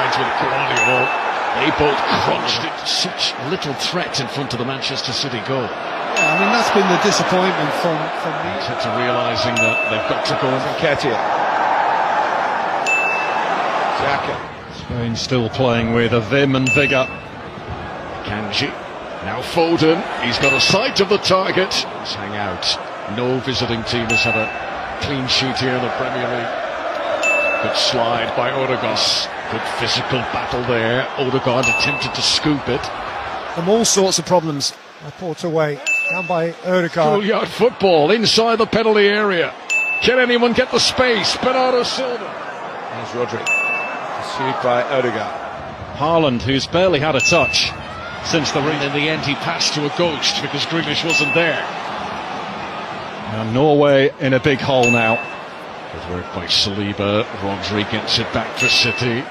sides with Colonial. They both crunched it. Such little threat in front of the Manchester City goal. Yeah, I mean, that's been the disappointment from me. To realising that they've got to go and Nketiah. Xhaka. Spain still playing with a vim and vigour. Kanji. Now Foden. He's got a sight of the target. Let's hang out. No visiting team has had a clean sheet here in the Premier League. Good slide by Odegaard. Good physical battle there. Odegaard attempted to scoop it. From all sorts of problems. Put away. Down by Odegaard. Schoolyard football inside the penalty area. Can anyone get the space? Bernardo Silva. There's Rodri. Pursued by Odegaard. Haaland, who's barely had a touch since the ring. In the end, he passed to a ghost because Grealish wasn't there. Now Norway in a big hole now. Good work by Saliba. Rodri gets it back for City.